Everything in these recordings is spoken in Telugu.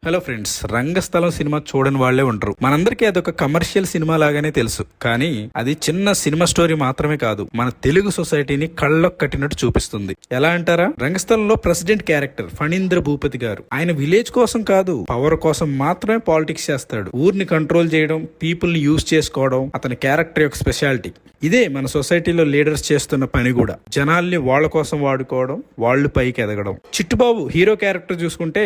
హలో ఫ్రెండ్స్, రంగస్థలం సినిమా చూడని వాళ్లే ఉండరు. మనందరికీ అదొక కమర్షియల్ సినిమా లాగానే తెలుసు. కానీ అది చిన్న సినిమా స్టోరీ మాత్రమే కాదు, మన తెలుగు సొసైటీని కళ్ళకు కట్టినట్టు చూపిస్తుంది. ఎలా అంటారా? రంగస్థలంలో ప్రెసిడెంట్ క్యారెక్టర్ ఫణీంద్ర భూపతి గారు, ఆయన విలేజ్ కోసం కాదు, పవర్ కోసం మాత్రమే పాలిటిక్స్ చేస్తాడు. ఊరిని కంట్రోల్ చేయడం, పీపుల్ ని యూజ్ చేసుకోవడం అతని క్యారెక్టర్ యొక్క స్పెషాలిటీ. ఇదే మన సొసైటీలో లీడర్స్ చేస్తున్న పని కూడా. జనాల్ని వాళ్ళ కోసం వాడుకోవడం, వాళ్ళు పైకి ఎదగడం. చిట్టుబాబు హీరో క్యారెక్టర్ చూసుకుంటే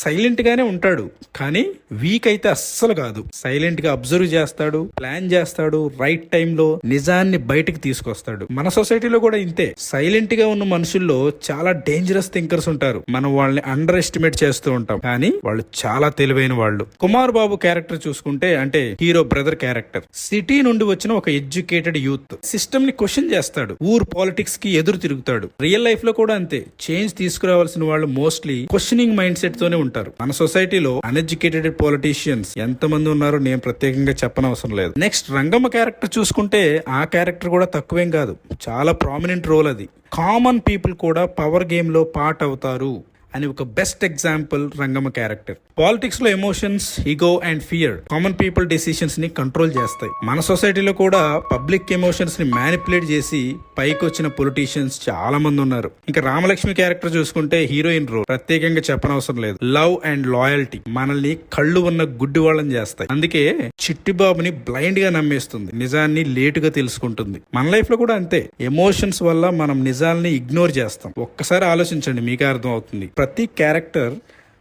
సైలెంట్ గానే ఉంటాడు, కానీ వీక్ అయితే అస్సలు కాదు. సైలెంట్ గా అబ్జర్వ్ చేస్తాడు, ప్లాన్ చేస్తాడు, రైట్ టైంలో నిజాన్ని బయటకు తీసుకొస్తాడు. మన సొసైటీలో కూడా ఇంతే. సైలెంట్ గా ఉన్న మనుషుల్లో చాలా డేంజరస్ థింకర్స్ ఉంటారు. మనం వాళ్ళని అండర్ ఎస్టిమేట్ చేస్తూ ఉంటాం, కానీ వాళ్ళు చాలా తెలివైన వాళ్ళు. కుమార్ బాబు క్యారెక్టర్ చూసుకుంటే, అంటే హీరో బ్రదర్ క్యారెక్టర్, సిటీ నుండి వచ్చిన ఒక ఎడ్యుకేటెడ్ యూత్. సిస్టమ్ ని క్వశ్చన్ చేస్తాడు, ఊర్ పాలిటిక్స్ కి ఎదురు తిరుగుతాడు. రియల్ లైఫ్ లో కూడా అంతే. చేంజ్ తీసుకురావాల్సిన వాళ్ళు మోస్ట్లీ క్వశ్చనింగ్ మైండ్ సెట్ తోనే ఉంటారు. మన సొసైటీలో అన్ఎడ్యుకేటెడ్ పొలిటీషియన్స్ ఎంతమంది ఉన్నారో నేను ప్రత్యేకంగా చెప్పనవసరం లేదు. నెక్స్ట్ రంగమ్మ క్యారెక్టర్ చూసుకుంటే, ఆ క్యారెక్టర్ కూడా తక్కువేం కాదు, చాలా ప్రామినెంట్ రోల్ అది. కామన్ పీపుల్ కూడా పవర్ గేమ్ లో పార్ట్ అవుతారు అని ఒక best example Rangamma character. Politics లో emotions, ego and fear common people decisions ని కంట్రోల్ చేస్తాయి. మన సొసైటీలో కూడా పబ్లిక్ ఎమోషన్స్ ని మ్యానిపులేట్ చేసి పైకి వచ్చిన పొలిటీషియన్స్ చాలా మంది ఉన్నారు. ఇంకా రామలక్ష్మి క్యారెక్టర్ చూసుకుంటే హీరోయిన్ రోల్ ప్రత్యేకంగా చెప్పనవసరం లేదు. లవ్ అండ్ లాయల్టీ మనల్ని కళ్ళు ఉన్న గుడ్డి వాళ్ళని చేస్తాయి. అందుకే చిట్టిబాబుని బ్లైండ్ గా నమ్మేస్తుంది, నిజాన్ని లేటుగా తెలుసుకుంటుంది. మన లైఫ్ లో కూడా అంతే. ఎమోషన్స్ వల్ల మనం నిజాల్ని ఇగ్నోర్ చేస్తాం. ఒక్కసారి ఆలోచించండి, మీకే అర్థం అవుతుంది. ప్రతి క్యారెక్టర్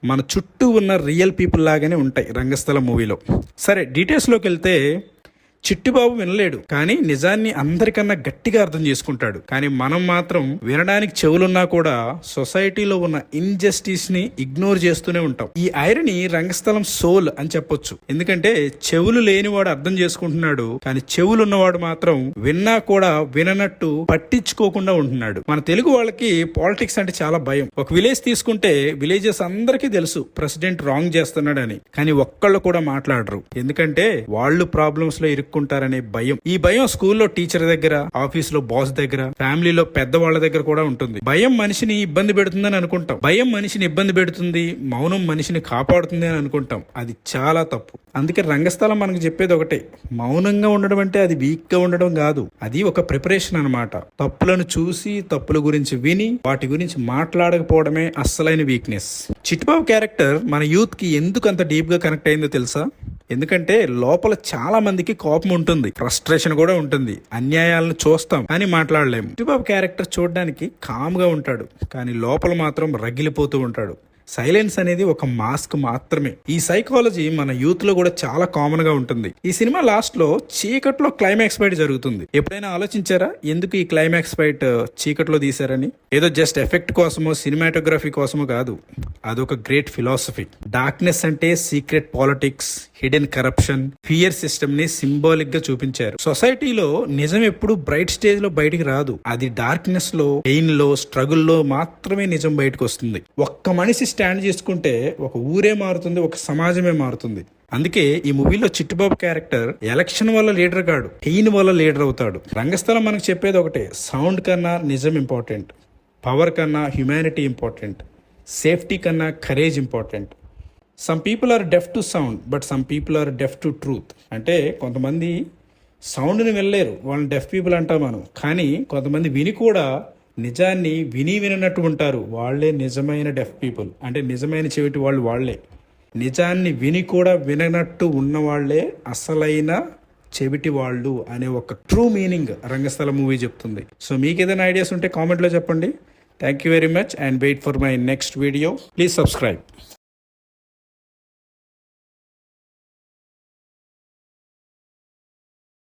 మన చుట్టూ ఉన్న రియల్ పీపుల్ లాగానే ఉంటాయి రంగస్థలం మూవీలో. సరే, డీటెయిల్స్లోకి వెళ్తే, చిట్టిబాబు వినలేడు, కానీ నిజాన్ని అందరికన్నా గట్టిగా అర్థం చేసుకుంటాడు. కానీ మనం మాత్రం వినడానికి చెవులున్నా కూడా సొసైటీలో ఉన్న ఇన్జస్టిస్ ని ఇగ్నోర్ చేస్తూనే ఉంటాం. ఈ ఐరనీ రంగస్థలం సోల్ అని చెప్పొచ్చు. ఎందుకంటే చెవులు లేనివాడు అర్థం చేసుకుంటున్నాడు, కానీ చెవులు ఉన్నవాడు మాత్రం విన్నా కూడా విననట్టు పట్టించుకోకుండా ఉంటున్నాడు. మన తెలుగు వాళ్ళకి పాలిటిక్స్ అంటే చాలా భయం. ఒక విలేజ్ తీసుకుంటే, విలేజెస్ అందరికీ తెలుసు ప్రెసిడెంట్ రాంగ్ చేస్తున్నాడని, కానీ ఒక్కళ్ళు కూడా మాట్లాడరు. ఎందుకంటే వాళ్ళు ప్రాబ్లమ్స్ లో కుంటారనే భయం. ఈ భయం స్కూల్లో టీచర్ దగ్గర, ఆఫీస్ లో బాస్ దగ్గర, ఫ్యామిలీలో పెద్దవాళ్ల దగ్గర కూడా ఉంటుంది. భయం మనిషిని ఇబ్బంది పెడుతుందని అనుకుంటాం. భయం మనిషిని ఇబ్బంది పెడుతుంది, మౌనం మనిషిని కాపాడుతుంది అని అనుకుంటాం. అది చాలా తప్పు. అందుకే రంగస్థలం మనకు చెప్పేది ఒకటే, మౌనంగా ఉండడం అంటే అది వీక్ గా ఉండడం కాదు, అది ఒక ప్రిపరేషన్ అన్నమాట. తప్పులను చూసి, తప్పుల గురించి విని, వాటి గురించి మాట్లాడకపోవడమే అస్సలైన వీక్నెస్. చిట్టుబాబు క్యారెక్టర్ మన యూత్ కి ఎందుకు అంత డీప్ గా కనెక్ట్ అయిందో తెలుసా? ఎందుకంటే లోపల చాలా మందికి కోపం ఉంటుంది, ఫ్రస్ట్రేషన్ కూడా ఉంటుంది, అన్యాయాలను చూస్తాం కానీ మాట్లాడలేము. చిట్టుబాబు క్యారెక్టర్ చూడడానికి కామ్ గా ఉంటాడు, కానీ లోపల మాత్రం రగిలిపోతూ ఉంటాడు. సైలెన్స్ అనేది ఒక మాస్క్ మాత్రమే. ఈ సైకాలజీ మన యూత్ లో కూడా చాలా కామన్ గా ఉంటుంది. ఈ సినిమా లాస్ట్ లో చీకట్లో క్లైమాక్స్ ఫైట్ జరుగుతుంది. ఎప్పుడైనా ఆలోచించారా ఎందుకు ఈ క్లైమాక్స్ ఫైట్ చీకట్లో తీశారని? ఏదో జస్ట్ ఎఫెక్ట్ కోసమో, సినిమాటోగ్రఫీ కోసమో కాదు, అదొక గ్రేట్ ఫిలాసఫీ. డార్క్నెస్ అంటే secret politics, hidden corruption, fear system ని సింబాలిక్ గా చూపించారు. సొసైటీలో నిజం ఎప్పుడు బ్రైట్ స్టేజ్ లో బయటికి రాదు, అది డార్క్నెస్ లో, పెయిన్ లో, స్ట్రగుల్ లో మాత్రమే నిజం బయటకు వస్తుంది. ఒక్క మనిషి స్టాండ్ చేసుకుంటే ఒక ఊరే మారుతుంది, ఒక సమాజమే మారుతుంది. అందుకే ఈ మూవీలో చిట్టుబాబు క్యారెక్టర్ ఎలక్షన్ వల్ల లీడర్ కాడు, పెయిన్ వల్ల లీడర్ అవుతాడు. రంగస్థలం మనకు చెప్పేది ఒకటే, సౌండ్ కన్నా నిజం ఇంపార్టెంట్, పవర్ కన్నా హ్యుమానిటీ ఇంపార్టెంట్, సేఫ్టీ కన్నా courage important. Some people are deaf to sound, but some people are deaf to truth. అంటే కొంతమంది సౌండ్ని వినలేరు, వాళ్ళని డెఫ్ పీపుల్ అంటాం మనం. కానీ కొంతమంది విని కూడా నిజాన్ని వినట్టు ఉంటారు, వాళ్లే నిజమైన డెఫ్ పీపుల్. అంటే నిజమైన చెవిటి వాళ్ళు వాళ్లే. నిజాన్ని విని కూడా విననట్టు ఉన్న వాళ్లే అసలైన చెవిటి వాళ్ళు అనే ఒక ట్రూ మీనింగ్ రంగస్థలం మూవీ చెప్తుంది. సో మీకు ఏదైనా ఐడియాస్ ఉంటే కామెంట్లో చెప్పండి. Thank you very much and wait for my next video. Please subscribe.